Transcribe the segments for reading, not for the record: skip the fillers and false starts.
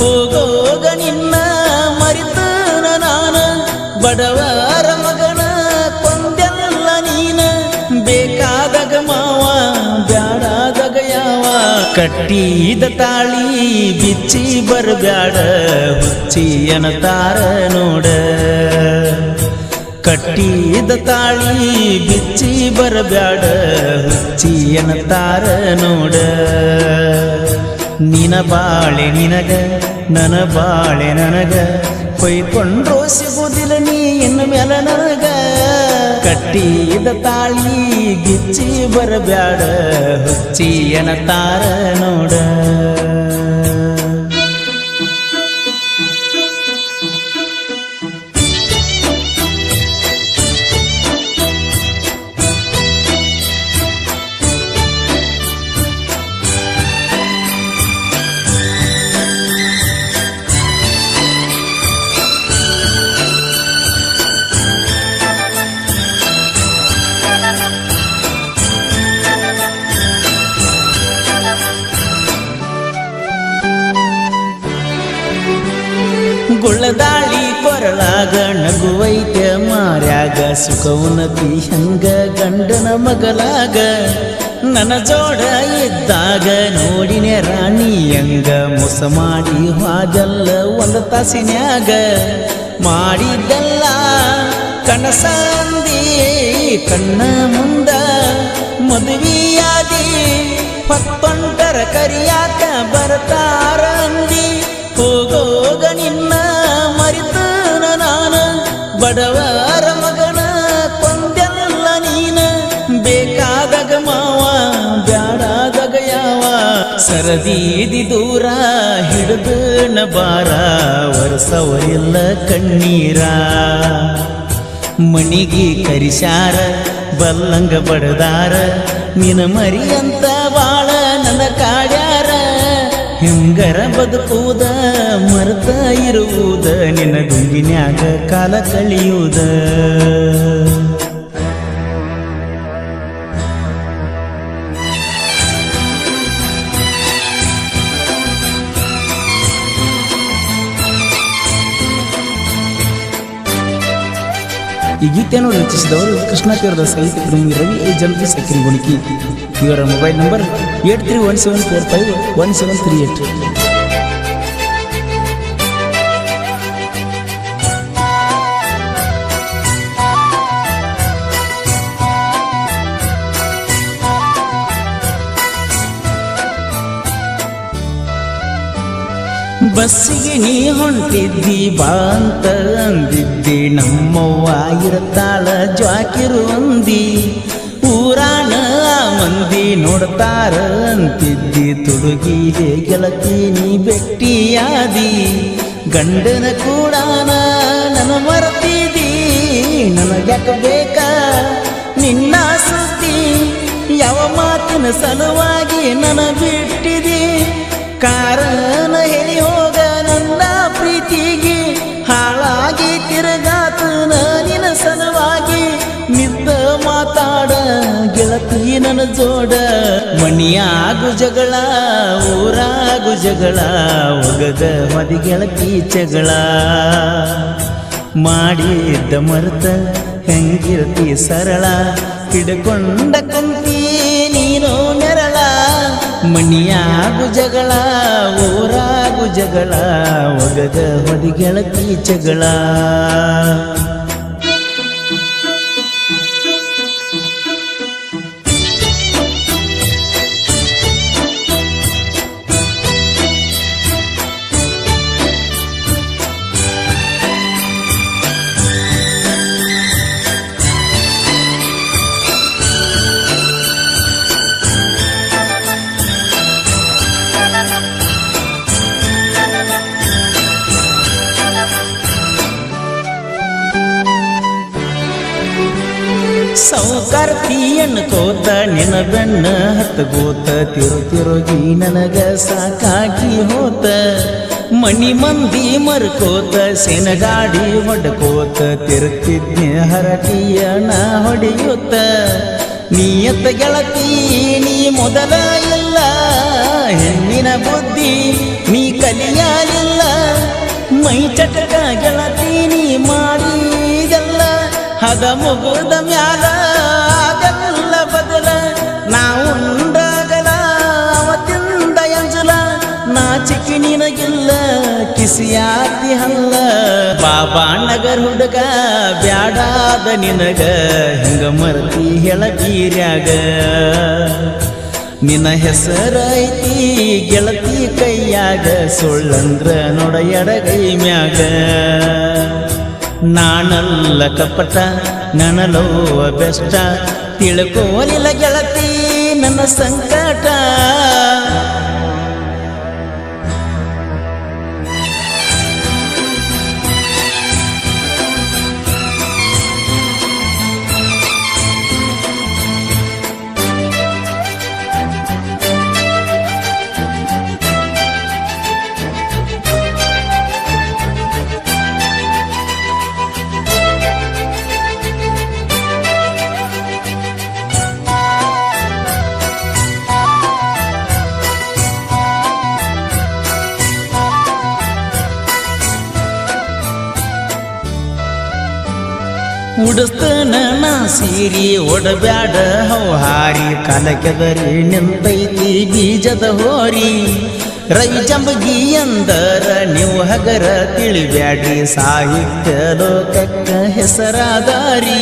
ಹೋಗೋಗ ನಿನ್ನ ಮರಿತನ ನಾನ ಬಡವರ ಮಗನ ಕೊಂದೆಲ್ಲ ನೀನ ಬೇಕಾದಾಗ ಮಾವ ಬ್ಯಾಡಾದಾಗ ಯಾವ ಕಟ್ಟಿದ ತಾಳಿ ಬಿಚ್ಚಿ ಬರಬ್ಯಾಡ ಹುಚ್ಚಿ ಅನ್ನತಾರ ನೋಡ ಕಟ್ಟಿದ ತಾಳಿ ಬಿಚ್ಚಿ ಬರಬ್ಯಾಡ ಹುಚ್ಚಿ ಅನ್ನತಾರ ನೋಡ ನಿನ ಬಾಳೆ ನಿನಗ ನನ್ನ ಬಾಳೆ ನನಗ ಹೊಯ್ಕೊಂಡ್ರೋ ಸಿಗುದಿಲ್ಲ ನೀ ಇನ್ನು ಮೇಲೆ ನನಗ ಕಟ್ಟಿದ ತಾಳಿ ಬಿಚ್ಚಿ ಬರಬ್ಯಾಡ ಹುಚ್ಚಿ ಅನ್ನತಾರ ನೋಡ ಗುಳ್ಳದಾಳಿ ಕೊರಳಾಗ ನಗುವೈತ ಮಾರ್ಯಾಗ ಸುಖವುನತಿ ಹಂಗ ಗಂಡನ ಮಗಲಾಗ ನನ್ನ ಜೋಡ ಇದ್ದಾಗ ನೋಡಿನ ರಾಣಿಯಂಗ ಮೋಸ ಮಾಡಿ ಹಾದಲ್ಲ ಒಂದು ತಾಸಿನ್ಯಾಗ ಮಾಡಿದ್ದೆಲ್ಲ ಕನಸಂದಿ ಕಣ್ಣ ಮುಂದ ಮದುವೆಯಾದಿ ಹೊತ್ತೊಂಟರ ಕರಿಯಾಕ ಬರ್ತಾರ ಅಂದಿ ಹೋಗೋಗ ನಿನ್ನ ಮರಿತನ ನಾನ ಬಡವರ ಮಗನ ಕೊಂದೆಲ್ಲ ನೀನ ಬೇಕಾದಾಗ ಮಾವ ಬ್ಯಾಡಾದಾಗ ಯಾವ ಸರದೀದಿ ದೂರ ಹಿಡಿದನ ಬಾರ ವರ್ಷವರಿಲ್ಲ ಕಣ್ಣೀರ ಮಣಿಗೆ ಕರಿಸಾರ ಬಲ್ಲಂಗ ಬಡದಾರ ನಿನ ಮರಿಯಂತ ಬಾಳ ನನ್ನ ಕಾಡ್ಯಾರ ಹೆಂಗರ ಬದುಕುವುದ ಮರೆತ ಇರುವುದ ನಿನ್ನ ಗುಂಗಿನ್ಯಾಗ ಕಾಲ ಕಳಿಯುವುದ ಈ ಗೀತೆಯನ್ನು ರಚಿಸಿದವರು ಕೃಷ್ಣ ತೀರದ ಸಾಹಿತ್ಯ ಪ್ರೇಮಿ ರವಿ ಜಲ್ದಿ ಸಕ್ಕಿನ ಗುಣಿಕಿ. ಇವರ ಮೊಬೈಲ್ ನಂಬರ್ 8317451738. ಬಸ್ಸಿಗೆ ನೀ ಹೊಂಟಿದ್ದಿ ಬಾ ಅಂತ ಅಂದಿದ್ದಿ ನಮ್ಮವ್ವ ಇರತಾಳ ಜ್ವಾಕಿರು ಅಂದಿ ಊರಾನ ಮಂದಿ ನೋಡ್ತಾರ ಅಂತಿದ್ದಿ ತುಡುಗಿದೆ ಗೆಳತಿ ನೀ ಬೆಟ್ಟಿಯಾದಿ ಗಂಡನ ಕೂಡ ನನ್ನ ಮರೆತಿದ್ದಿ ನನಗ್ಯಾಕ ಬೇಕ ನಿನ್ನ ಸುದ್ದಿ ಯಾವ ಮಾತಿನ ಸಲುವಾಗಿ ನನ್ನ ಬಿಟ್ಟಿದಿ ಕಾರಣ ಹೇಳಿ ಹೋಗ ನನ್ನ ಪ್ರೀತಿಗೆ ಹಾಳಾಗಿ ತಿರುಗಾತನ ನಿನ್ನ ಸಲುವಾಗಿ ನಿದ್ದ ಮಾತಾಡ ಗೆಳತಿ ನನ್ನ ಜೋಡ ಮಣಿಯಾಗು ಜಗಳ ಊರಾಗು ಜಗಳ ಒಗದ ಮದಿ ಗೆಳತಿ ಜಗಳ ಮಾಡಿದ್ದ ಮರ್ತ ಹೆಂಗಿರ್ತಿ ಸರಳ ಹಿಡ್ಕೊಂಡ ಕುಂತಿ ನೀನು ನೆರಳ ಮಣಿಯಾಗು ಜಗಳ ಊರಾಗು ಜಗಳ ಒಗದ ಹೊದಿ ಗೆಳತಿ ಜಗಳ ಸೌಕರ್ತಿ ಅನ್ಕೋತ ನಿನ ಬೆನ್ನ ಹತ್ತಗೋತ ತಿರುಗಿ ನನಗ ಸಾಕಾಗಿ ಹೋತ ಮಣಿ ಮಂದಿ ಮರ್ಕೋತ ಸೆನಗಾಡಿ ಹೊಡ್ಕೋತ ತಿರುಗ್ತಿದ್ನೆ ಹರಟಿಯ ನಾ ಹೊಡೆಯುತ್ತ ನೀಯತ್ತ ಗೆಳತಿ ನೀ ಮೊದಲ ಇಲ್ಲ ಹೆಣ್ಣಿನ ಬುದ್ಧಿ ನೀ ಕಲಿಯಲಿಲ್ಲ ಮೈ ಚಟಕ ಗೆಳತೀನಿ ಮಾಡಿದಲ್ಲ ಹದ ಮುಗುದ ಮ್ಯಾಲ ಆಗಲ್ಲ ಬದಲ ನಾವುಂಡಾಗಲ ಅವತ್ತಿಂದ ಎಂಜಲ ನಾಚಿಕೆ ನಿನಗಿಲ್ಲ ಕಿಸಿಯಾತಿ ಹಲ್ಲ ಬಾಬಾ ನಗರ್ ಹುಡುಗ ಬ್ಯಾಡಾದ ನಿನಗ ಹಿಂಗ ಮರ್ತಿ ಹೆಳಗೀರ್ಯಾಗ ನಿನ್ನ ಹೆಸರೈತಿ ಗೆಳತಿ ಕೈಯಾಗ ಸುಳ್ಳಂದ್ರ ನೋಡ ಎಡಗೈ ಮ್ಯಾಗ ನಾನಲ್ಲ ಕಪಟ ನನಲೋವ ಬೆಷ್ಟ ತಿಳ್ಕೋಲಿಲ್ಲ ಗೆಳತಿ ನನ್ನ ಸಂಕಟ ಉಡಸ್ತನ ನಾ ಸೀರಿ ಒಡಬ್ಯಾಡ ಹೌಹಾರಿ ಕಾಲಕೆದರಿ ನಿಂತೈತಿ ಬೀಜದ ಹೋರಿ ರವಿ ಜಂಬಗಿ ಎಂದರ ನೀವು ಹಗರ ತಿಳಿಬ್ಯಾಡ್ರಿ ಸಾಹಿತ್ಯ ಲೋಕಕ್ಕ ಹೆಸರಾದಾರಿ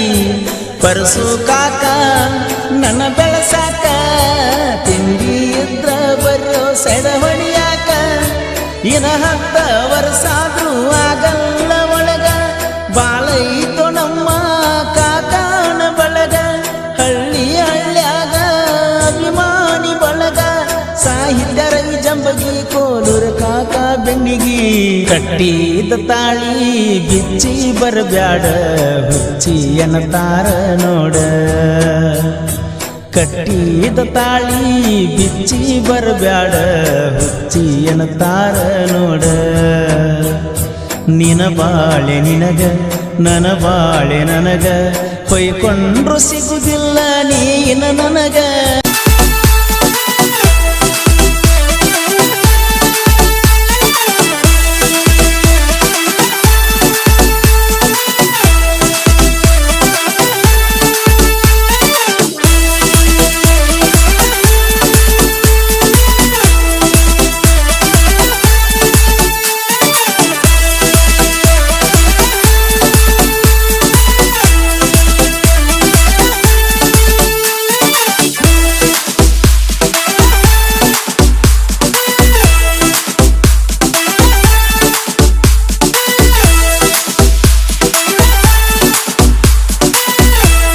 ಪರಸು ಕಾಕ ನನ್ನ ಬೆಳಸಾಕ ತಿಂಡಿ ಇದ್ರ ಬರೋ ಸೆಡ ಹೊಡಿಯಾಕ ಇನ 10 ವರ್ಷಾದ್ರೂ ಆಗಲ್ಲ ಒಳಗ ಬಾಳೈತೋ ನಮ್ಮ ಕಾಕಾನ ಬಳಗ ಹಳ್ಳಿ ಹಳ್ಳ್ಯಾಗ ಅಭಿಮಾನಿ ಬಳಗ ಸಾಹಿತ್ಯ ರವಿ ಜಂಬಗಿ ಕೋಲೂರ ಕಾಕ ಬೆಂಡಿಗಿ ಕಟ್ಟಿದ ತಾಳಿ ಬಿಚ್ಚಿ ಬರಬ್ಯಾಡ ಹುಚ್ಚಿ ಅನ್ನತಾರ ನೋಡ ಕಟ್ಟಿದ ತಾಳಿ ಬಿಚ್ಚಿ ಬರಬ್ಯಾಡ ಹುಚ್ಚಿ ಅನ್ನತಾರ ನೋಡ ನಿನ ಬಾಳೆ ನಿನಗ ನನ್ನ ಬಾಳೆ ನನಗ ಹೊಯ್ಕೊಂಡ್ರು ಸಿಗುದಿಲ್ಲ ನೀನ ನನಗ